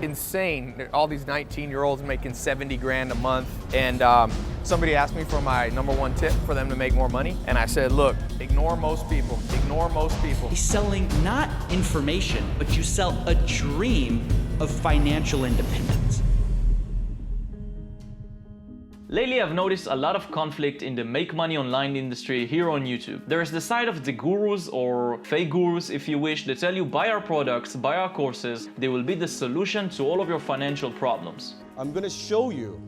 Insane. All these 19-year-olds making 70 grand a month. And somebody asked me for my #1 tip for them to make more money. And I said, look, ignore most people. Ignore most people. He's selling not information, but you sell a dream of financial independence. Lately, I've noticed a lot of conflict in the make money online industry here on YouTube. There's the side of the gurus, or fake gurus if you wish, that tell you buy our products, buy our courses, they will be the solution to all of your financial problems. I'm going to show you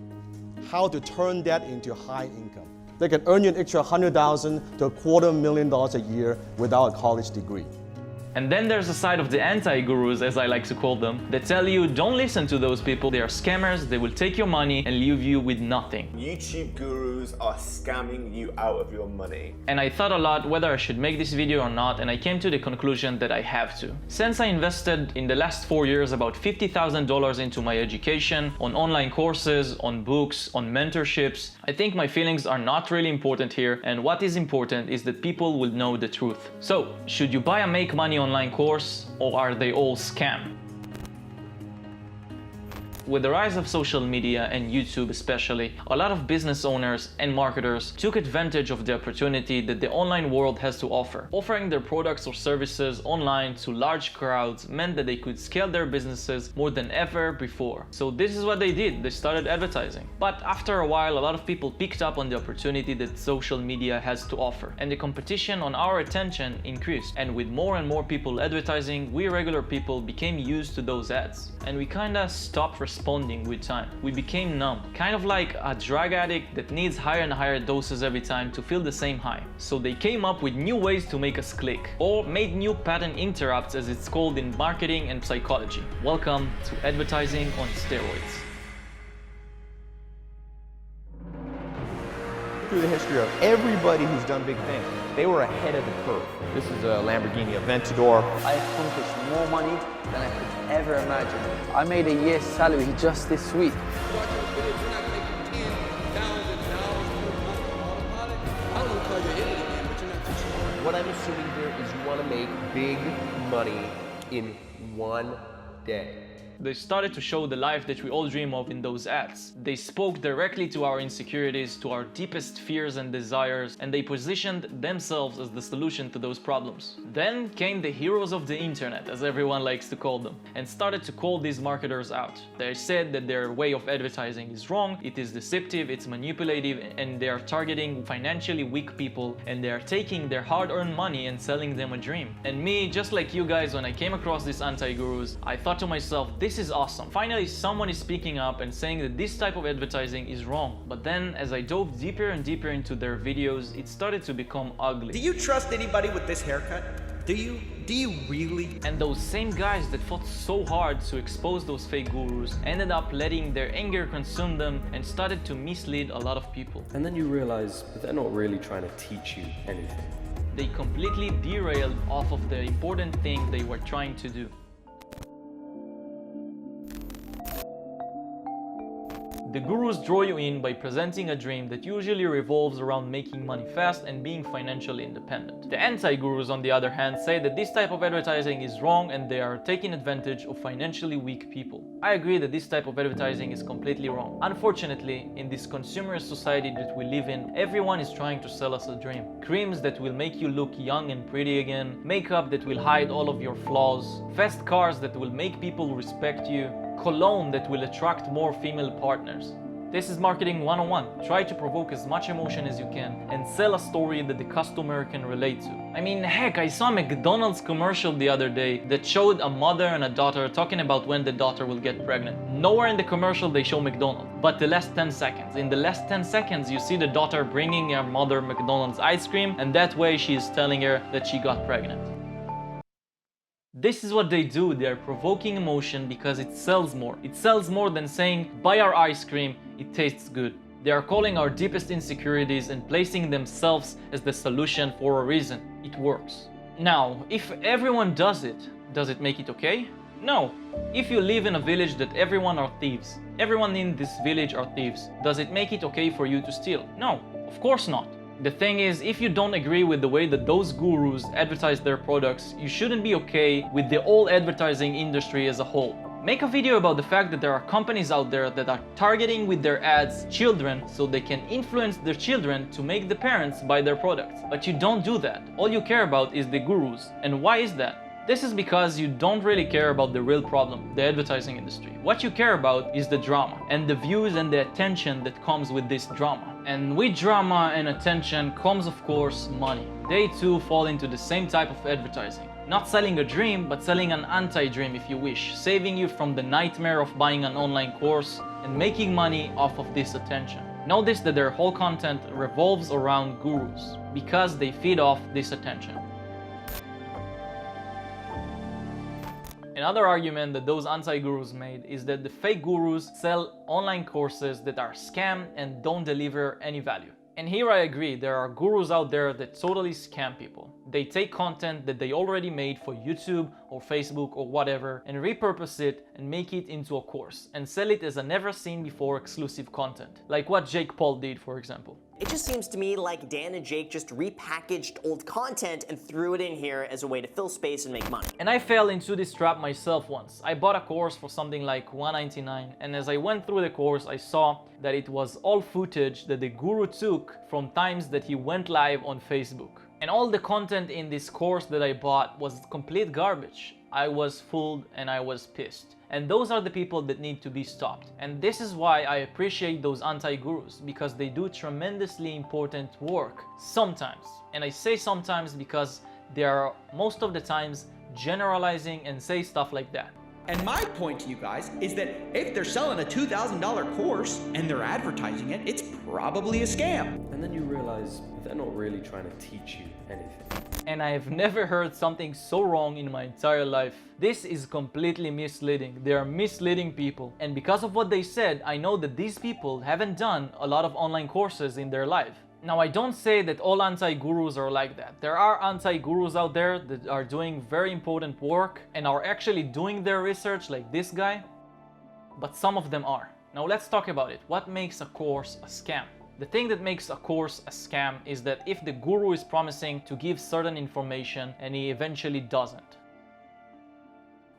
how to turn that into high income. They can earn you an extra $100,000 to $250,000 a year without a college degree. And then there's the side of the anti-gurus, as I like to call them, that tell you don't listen to those people, they are scammers, they will take your money and leave you with nothing. YouTube gurus are scamming you out of your money. And I thought a lot whether I should make this video or not, and I came to the conclusion that I have to. Since I invested in the last 4 years about $50,000 into my education, on online courses, on books, on mentorships, I think my feelings are not really important here, and what is important is that people will know the truth. So, should you buy a make money online course, or are they all scam? With the rise of social media and YouTube especially, a lot of business owners and marketers took advantage of the opportunity that the online world has to offer. Offering their products or services online to large crowds meant that they could scale their businesses more than ever before. So this is what they did, they started advertising. But after a while, a lot of people picked up on the opportunity that social media has to offer, and the competition on our attention increased. And with more and more people advertising, we regular people became used to those ads. And we kinda stopped responding with time. We became numb, kind of like a drug addict that needs higher and higher doses every time to feel the same high. So they came up with new ways to make us click, or made new pattern interrupts, as it's called in marketing and psychology. Welcome to advertising on steroids. Through the history of everybody who's done big things, they were ahead of the curve. This is a Lamborghini Aventador. I accomplished more money than I could ever imagine. I made a year's salary just this week. What I'm assuming here is you want to make big money in one day. They started to show the life that we all dream of in those ads. They spoke directly to our insecurities, to our deepest fears and desires, and they positioned themselves as the solution to those problems. Then came the heroes of the internet, as everyone likes to call them, and started to call these marketers out. They said that their way of advertising is wrong, it is deceptive, it's manipulative, and they are targeting financially weak people, and they are taking their hard-earned money and selling them a dream. And me, just like you guys, when I came across these anti-gurus, I thought to myself, this is awesome. Finally, someone is speaking up and saying that this type of advertising is wrong. But then, as I dove deeper and deeper into their videos, it started to become ugly. Do you trust anybody with this haircut? Do you? Do you really? And those same guys that fought so hard to expose those fake gurus ended up letting their anger consume them and started to mislead a lot of people. And then you realize that they're not really trying to teach you anything. They completely derailed off of the important thing they were trying to do. The gurus draw you in by presenting a dream that usually revolves around making money fast and being financially independent. The anti-gurus, on the other hand, say that this type of advertising is wrong and they are taking advantage of financially weak people. I agree that this type of advertising is completely wrong. Unfortunately, in this consumerist society that we live in, everyone is trying to sell us a dream. Creams that will make you look young and pretty again, makeup that will hide all of your flaws, fast cars that will make people respect you, cologne that will attract more female partners. This is marketing 101. Try to provoke as much emotion as you can and sell a story that the customer can relate to. I mean, heck, I saw a McDonald's commercial the other day that showed a mother and a daughter talking about when the daughter will get pregnant. Nowhere in the commercial they show McDonald's, but the last 10 seconds. In the last 10 seconds, you see the daughter bringing her mother McDonald's ice cream, and that way she is telling her that she got pregnant. This is what they do. They are provoking emotion because it sells more. It sells more than saying, buy our ice cream, it tastes good. They are calling our deepest insecurities and placing themselves as the solution for a reason. It works. Now, if everyone does it make it okay? No. If you live in a village that everyone are thieves, everyone in this village are thieves, does it make it okay for you to steal? No, of course not. The thing is, if you don't agree with the way that those gurus advertise their products, you shouldn't be okay with the whole advertising industry as a whole. Make a video about the fact that there are companies out there that are targeting with their ads children so they can influence their children to make the parents buy their products. But you don't do that. All you care about is the gurus. And why is that? This is because you don't really care about the real problem, the advertising industry. What you care about is the drama and the views and the attention that comes with this drama. And with drama and attention comes, of course, money. They too fall into the same type of advertising. Not selling a dream, but selling an anti-dream if you wish, saving you from the nightmare of buying an online course and making money off of this attention. Notice that their whole content revolves around gurus because they feed off this attention. Another argument that those anti-gurus made is that the fake gurus sell online courses that are scam and don't deliver any value. And here I agree, there are gurus out there that totally scam people. They take content that they already made for YouTube or Facebook or whatever and repurpose it and make it into a course and sell it as a never seen before exclusive content, like what Jake Paul did, for example. It just seems to me like Dan and Jake just repackaged old content and threw it in here as a way to fill space and make money. And I fell into this trap myself once. I bought a course for something like $199, and as I went through the course, I saw that it was all footage that the guru took from times that he went live on Facebook. And all the content in this course that I bought was complete garbage. I was fooled and I was pissed. And those are the people that need to be stopped. And this is why I appreciate those anti-gurus, because they do tremendously important work sometimes. And I say sometimes because they are most of the times generalizing and say stuff like that. And my point to you guys is that if they're selling a $2,000 course and they're advertising it, it's probably a scam. And then you realize they're not really trying to teach you anything. And I have never heard something so wrong in my entire life. This is completely misleading. They are misleading people. And because of what they said, I know that these people haven't done a lot of online courses in their life. Now, I don't say that all anti-gurus are like that. There are anti-gurus out there that are doing very important work and are actually doing their research like this guy, but some of them are. Now let's talk about it. What makes a course a scam? The thing that makes a course a scam is that if the guru is promising to give certain information and he eventually doesn't.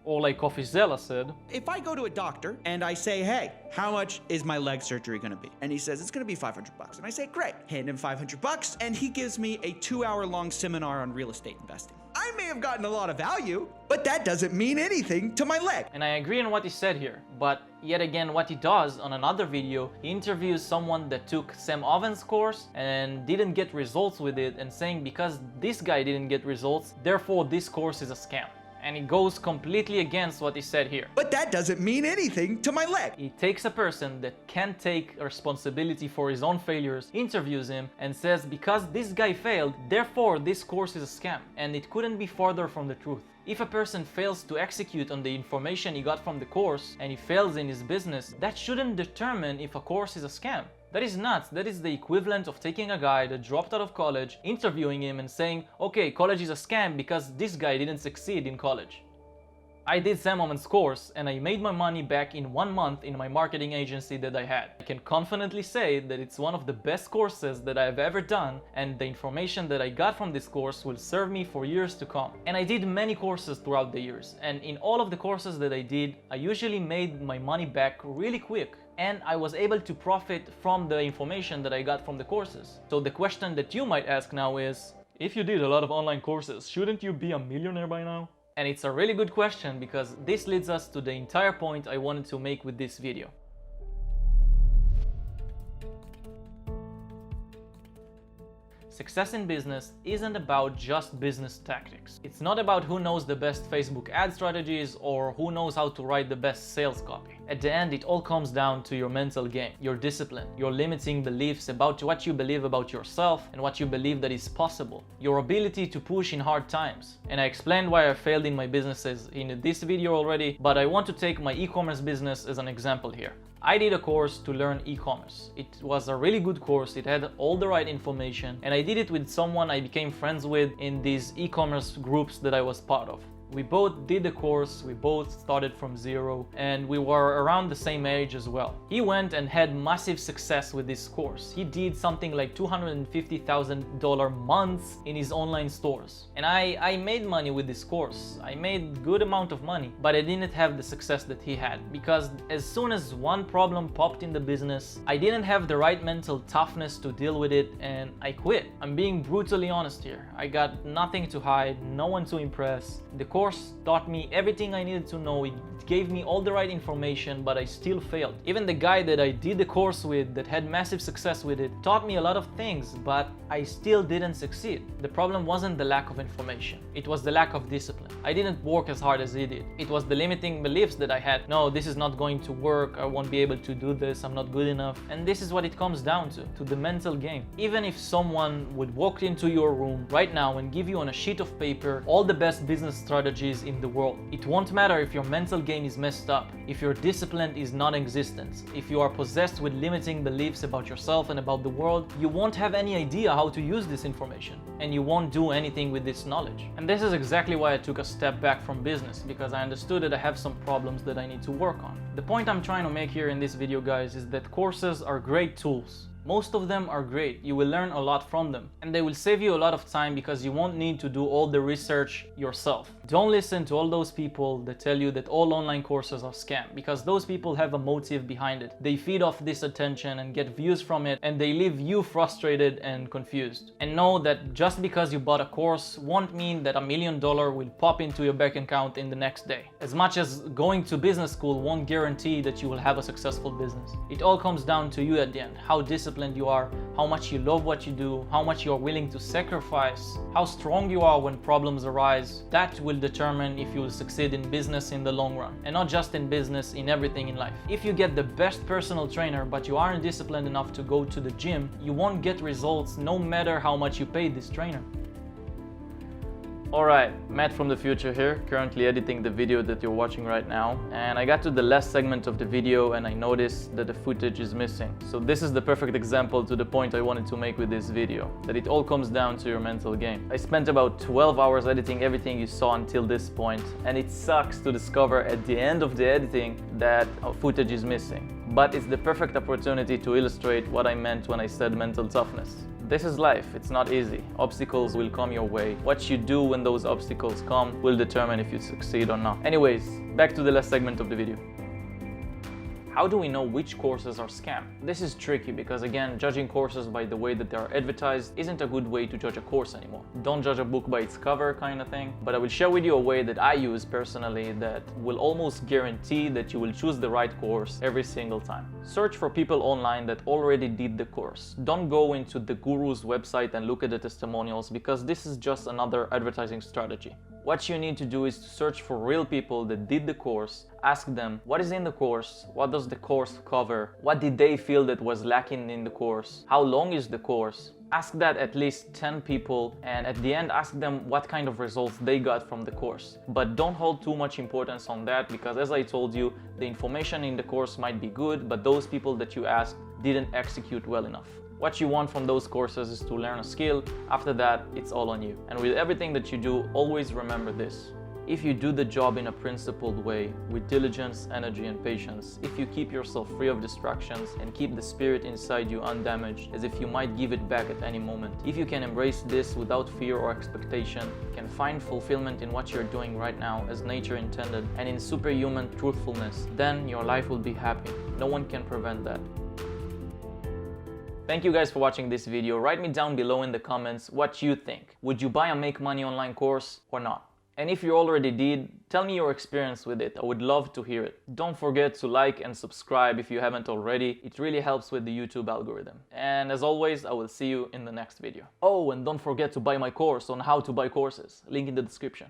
Or like Coffeezilla said, If I go to a doctor and I say, hey, how much is my leg surgery gonna be? And he says, it's gonna be $500. And I say, great. Hand him $500 and he gives me a 2-hour-long seminar on real estate investing. I may have gotten a lot of value, but that doesn't mean anything to my leg. and I agree on what he said here, but yet again what he does on another video, he interviews someone that took Sam Oven's course and didn't get results with it, and saying because this guy didn't get results, therefore this course is a scam. And it goes completely against what he said here. But that doesn't mean anything to my leg. He takes a person that can't take responsibility for his own failures, interviews him, and says because this guy failed, therefore this course is a scam. And it couldn't be farther from the truth. If a person fails to execute on the information he got from the course and he fails in his business, that shouldn't determine if a course is a scam. That is nuts. That is the equivalent of taking a guy that dropped out of college, interviewing him and saying, okay, college is a scam because this guy didn't succeed in college. I did Sam Oven's course and I made my money back in 1 month in my marketing agency that I had. I can confidently say that it's one of the best courses that I've ever done, and the information that I got from this course will serve me for years to come. And I did many courses throughout the years, and in all of the courses that I did, I usually made my money back really quick. And I was able to profit from the information that I got from the courses. So the question that you might ask now is, if you did a lot of online courses, shouldn't you be a millionaire by now? And it's a really good question because this leads us to the entire point I wanted to make with this video. Success in business isn't about just business tactics. It's not about who knows the best Facebook ad strategies or who knows how to write the best sales copy. At the end, it all comes down to your mental game, your discipline, your limiting beliefs about what you believe about yourself and what you believe that is possible, your ability to push in hard times. And I explained why I failed in my businesses in this video already, but I want to take my e-commerce business as an example here. I did a course to learn e-commerce. It was a really good course, it had all the right information, and I did it with someone I became friends with in these e-commerce groups that I was part of. We both did the course, we both started from zero, and we were around the same age as well. He went and had massive success with this course. He did something like $250,000 months in his online stores. And I made money with this course. I made good amount of money, but I didn't have the success that he had, because as soon as one problem popped in the business, I didn't have the right mental toughness to deal with it, and I quit. I'm being brutally honest here. I got nothing to hide, no one to impress. The course taught me everything I needed to know. It gave me all the right information, but I still failed. Even the guy that I did the course with, that had massive success with it, taught me a lot of things, but I still didn't succeed. The problem wasn't the lack of information. It was the lack of discipline. I didn't work as hard as he did. It was the limiting beliefs that I had. No, this is not going to work. I won't be able to do this. I'm not good enough. And this is what it comes down to the mental game. Even if someone would walk into your room right now and give you on a sheet of paper all the best business strategies in the world, it won't matter if your mental game is messed up, if your discipline is non-existent, if you are possessed with limiting beliefs about yourself and about the world. You won't have any idea how to use this information, and you won't do anything with this knowledge. And this is exactly why I took a step back from business, because I understood that I have some problems that I need to work on. The point I'm trying to make here in this video, guys, is that courses are great tools. Most of them are great. You will learn a lot from them, and they will save you a lot of time because you won't need to do all the research yourself. Don't listen to all those people that tell you that all online courses are scam, because those people have a motive behind it. They feed off this attention and get views from it, and they leave you frustrated and confused. And know that just because you bought a course won't mean that $1 million will pop into your bank account in the next day. As much as going to business school won't guarantee that you will have a successful business. It all comes down to you at the end. How disciplined you are, how much you love what you do, how much you're willing to sacrifice, how strong you are when problems arise. That will determine if you will succeed in business in the long run, and not just in business, in everything in life. If you get the best personal trainer but you aren't disciplined enough to go to the gym, you won't get results no matter how much you pay this trainer. Alright, Matt from the future here, currently editing the video that you're watching right now, and I got to the last segment of the video and I noticed that the footage is missing. So this is the perfect example to the point I wanted to make with this video, that it all comes down to your mental game. I spent about 12 hours editing everything you saw until this point, and it sucks to discover at the end of the editing that footage is missing. But it's the perfect opportunity to illustrate what I meant when I said mental toughness. This is life, it's not easy. Obstacles will come your way. What you do when those obstacles come will determine if you succeed or not. Anyways, back to the last segment of the video. How do we know which courses are scam? This is tricky because, again, judging courses by the way that they are advertised isn't a good way to judge a course anymore. Don't judge a book by its cover kind of thing, but I will share with you a way that I use personally that will almost guarantee that you will choose the right course every single time. Search for people online that already did the course. Don't go into the guru's website and look at the testimonials, because this is just another advertising strategy. What you need to do is to search for real people that did the course, ask them what is in the course, what does the course cover, what did they feel that was lacking in the course, how long is the course. Ask that at least 10 people, and at the end ask them what kind of results they got from the course. But don't hold too much importance on that, because as I told you, the information in the course might be good, but those people that you asked didn't execute well enough. What you want from those courses is to learn a skill. After that, it's all on you. And with everything that you do, always remember this. If you do the job in a principled way, with diligence, energy, and patience, if you keep yourself free of distractions and keep the spirit inside you undamaged, as if you might give it back at any moment, if you can embrace this without fear or expectation, can find fulfillment in what you're doing right now as nature intended, and in superhuman truthfulness, then your life will be happy. No one can prevent that. Thank you guys for watching this video. Write me down below in the comments what you think. Would you buy a Make Money Online course or not? And if you already did, tell me your experience with it. I would love to hear it. Don't forget to like and subscribe if you haven't already. It really helps with the YouTube algorithm. And as always, I will see you in the next video. Oh, and don't forget to buy my course on how to buy courses. Link in the description.